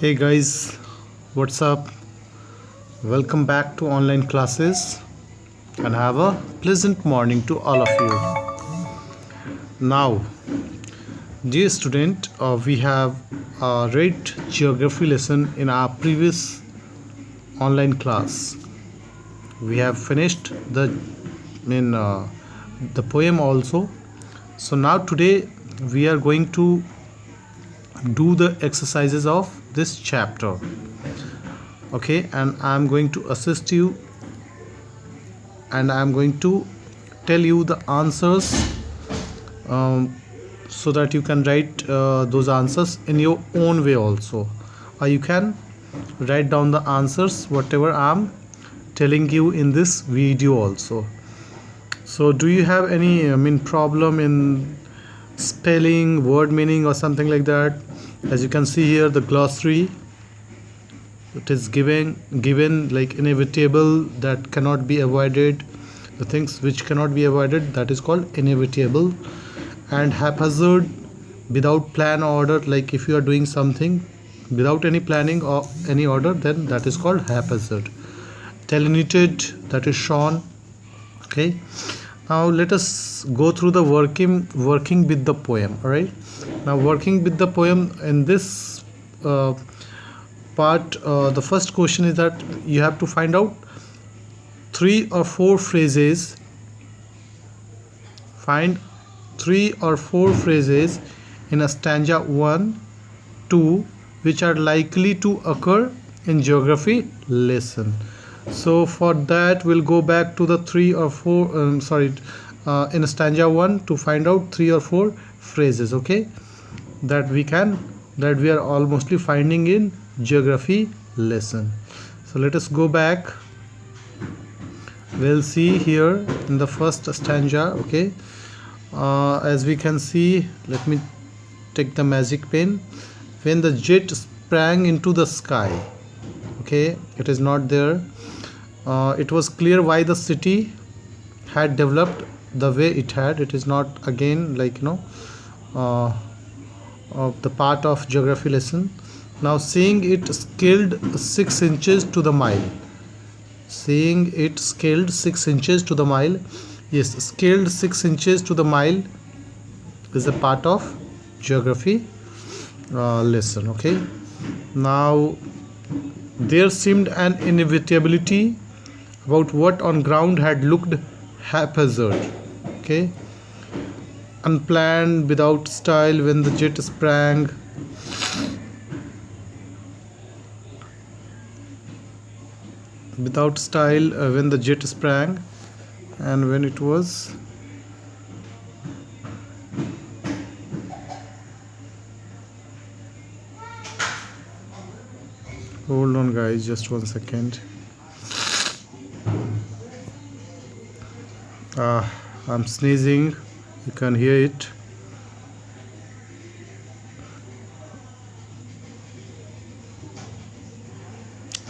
Hey guys, what's up? Welcome back to online classes and have a pleasant morning to all of you. Now, dear student, we have read geography lesson in our previous online class. We have finished the poem also. So now today we are going to do the exercises of this chapter. Okay, and I'm going to assist you and I'm going to tell you the answers so that you can write those answers in your own way also, or you can write down the answers whatever I'm telling you in this video also. So do you have any problem in spelling, word meaning or something like that? As you can see here, the glossary, it is given like inevitable, that cannot be avoided, the things which cannot be avoided, that is called inevitable, and haphazard, without plan or order, like if you are doing something without any planning or any order, then that is called haphazard. Delineated, that is shown. Okay, now let us go through the working with the poem. All right, now working with the poem in this part, the first question is that you have to find out 3 or 4 phrases. Find 3 or 4 phrases in a stanza 1, 2, which are likely to occur in geography lesson. So for that we'll go back to the 3 or 4 in a stanza 1 to find out 3 or 4 phrases, okay, that we are all mostly finding in geography lesson. So let us go back. We'll see here in the first stanza. Okay, as we can see, let me take the magic pen. When the jet sprang into the sky, okay, it is not there. It was clear why the city had developed the way it had. It is not again like of the part of geography lesson. Now, seeing it scaled 6 inches to the mile. Seeing it scaled 6 inches to the mile. Yes, scaled 6 inches to the mile is a part of geography lesson. Okay. Now, there seemed an inevitability about what on ground had looked haphazard. Okay. Unplanned, without style, when the jet sprang. Without style, when the jet sprang, and when it was hold on guys, just 1 second. I'm sneezing, you can hear it.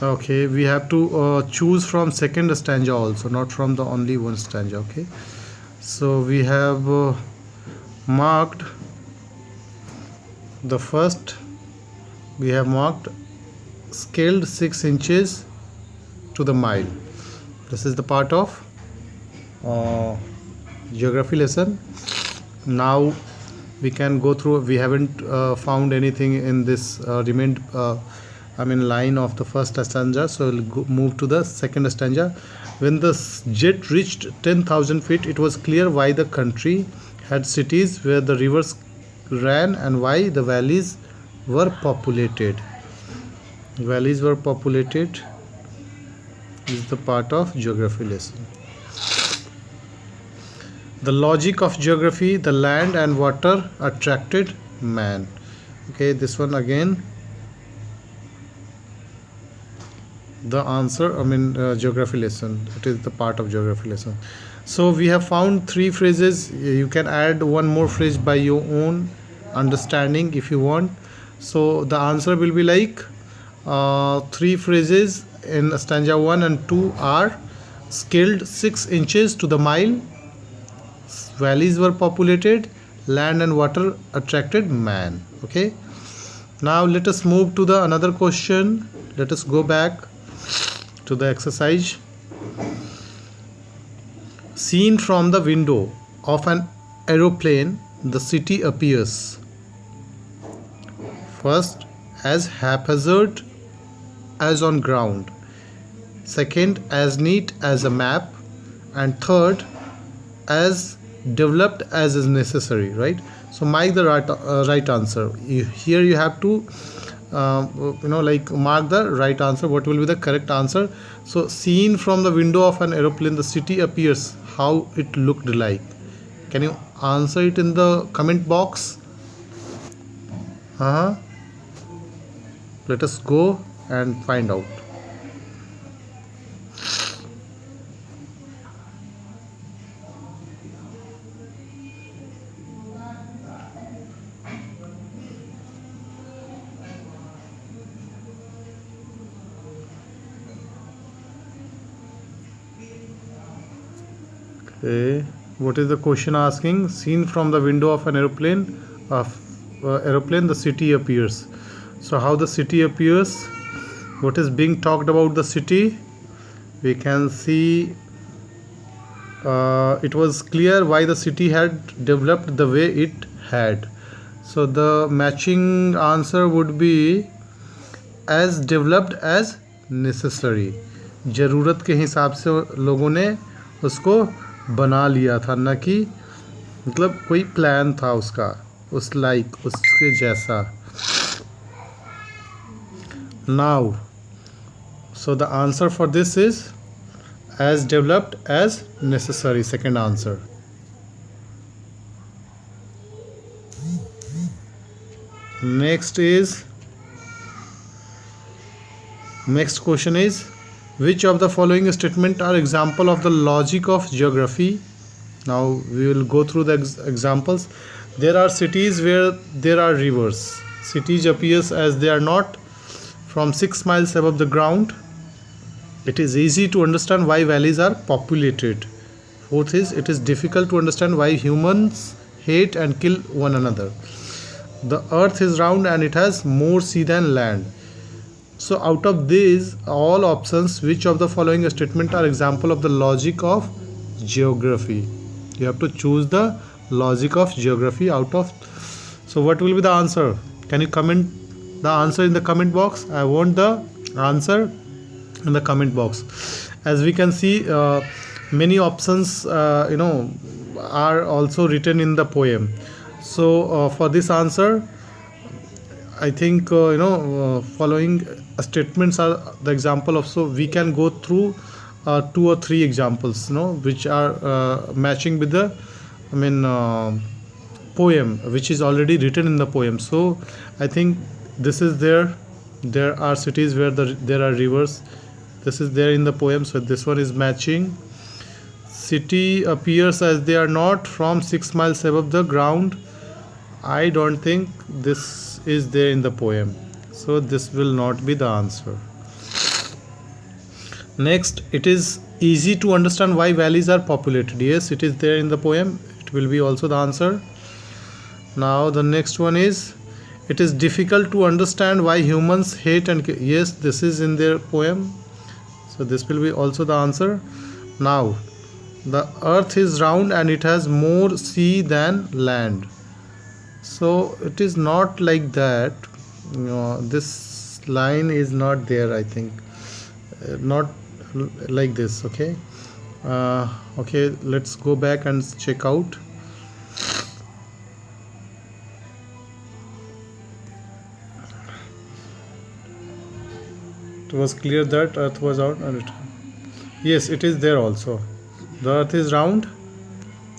Okay, we have to choose from second stanza also, not from the only one stanza. Okay, so we have marked the first, we have marked scaled 6 inches to the mile. This is the part of geography lesson. Now we can go through. We haven't found anything in this remained line of the first stanza, so we'll move to the second stanza. When the jet reached 10,000 feet, it was clear why the country had cities where the rivers ran and why the valleys were populated. Valleys were populated is the part of geography lesson. The logic of geography, the land and water attracted man. Okay, this one again, the answer, geography lesson, it is the part of geography lesson. So we have found 3 phrases. You can add one more phrase by your own understanding if you want. So the answer will be like 3 phrases in stanza 1 and 2 are scaled 6 inches to the mile, valleys were populated, land and water attracted man. Okay, Now let us move to the another question. Let us go back to the exercise. Seen from the window of an aeroplane, the city appears first as haphazard as on ground, second as neat as a map, and third as developed as is necessary, right? So mark the right answer. Here you have to like mark the right answer, what will be the correct answer. So seen from the window of an aeroplane, the city appears, how it looked like. Can you answer it in the comment box? Let us go and find out. Okay, what is the question asking? Seen from the window of an aeroplane, the city appears. So how the city appears? What is being talked about the city? We can see it was clear why the city had developed the way it had. So the matching answer would be as developed as necessary. ज़रूरत के हिसाब से लोगों ने उसको बना लिया था, ना कि मतलब कोई प्लान था उसका उस लाइक उसके जैसा. Now, so the answer for this is as developed as necessary, second answer. Next question is, which of the following statement are example of the logic of geography? Now we will go through the examples. There are cities where there are rivers. Cities appears as they are not from 6 miles above the ground. It is easy to understand why valleys are populated. Fourth is, it is difficult to understand why humans hate and kill one another. The earth is round and it has more sea than land. So out of these all options, which of the following statement are example of the logic of geography? You have to choose the logic of geography out of. So what will be the answer? Can you comment the answer in the comment box? I want the answer in the comment box. As we can see, many options are also written in the poem. So for this answer, I think following statements are the example of. So we can go through 2 or 3 examples, which are matching with the poem, which is already written in the poem. So I think this is there are cities where there are rivers. This is there in the poem, so this one is matching. City appears as they are not from 6 miles above the ground. I don't think this is there in the poem, so this will not be the answer. Next, it is easy to understand why valleys are populated. Yes, it is there in the poem. It will be also the answer. Now the next one is, it is difficult to understand why humans hate and kill. Yes, this is in their poem, so this will be also the answer. Now, the earth is round and it has more sea than land. So it is not like that. This line is not there, I think. Not like this. Okay. Okay, let's go back and check out. It was clear that earth was round and it. Yes, it is there also. The earth is round.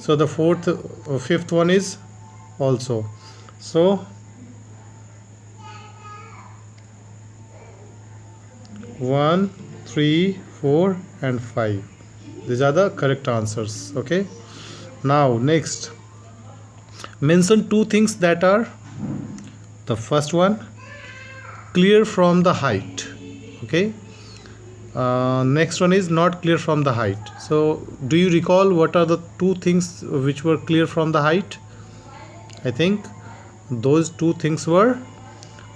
So the fifth one is also. So 1, 3, 4 and 5. These are the correct answers. Okay. Now next, mention 2 things that are, the first one, clear from the height. Okay. Next one is not clear from the height. So do you recall what are the 2 things which were clear from the height? I think those 2 things were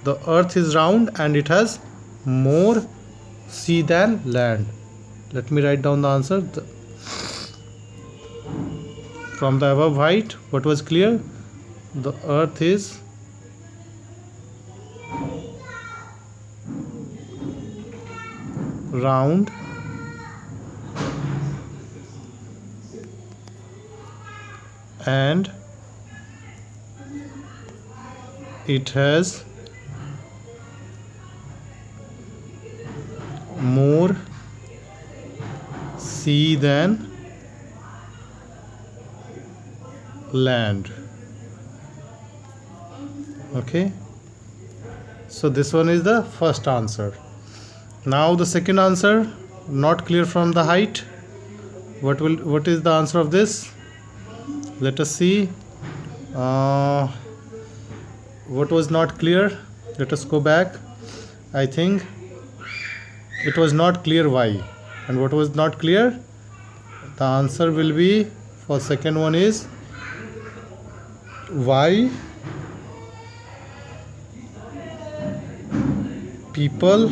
The earth is round and it has more sea than land. Let me write down the answer. From the above height, what was clear? The earth is round and it has more sea than land. Okay, so this one is the first answer. Now the second answer, not clear from the height. What is the answer of this? Let us see. What was not clear? Let us go back. I think it was not clear why. And what was not clear? The answer will be for second one is why people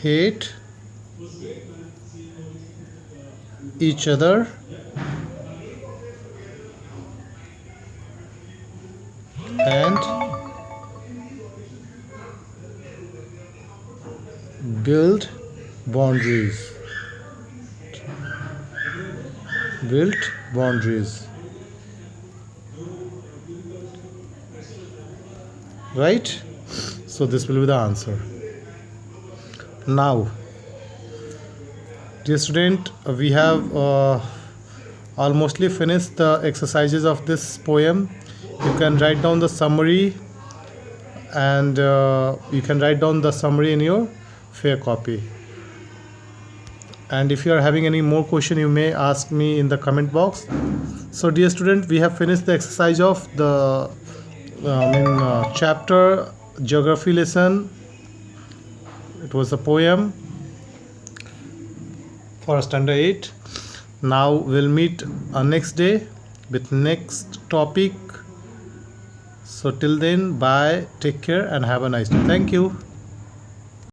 hate each other and build boundaries. Built boundaries. Right? So this will be the answer. Now, dear student, we have almostly finished the exercises of this poem. You can write down the summary and you can write down the summary in your fair copy. And if you are having any more question, you may ask me in the comment box. So dear student, we have finished the exercise of the chapter geography lesson. It was a poem for standard 8. Now we'll meet next day with next topic. So till then, bye, take care and have a nice day. Thank you.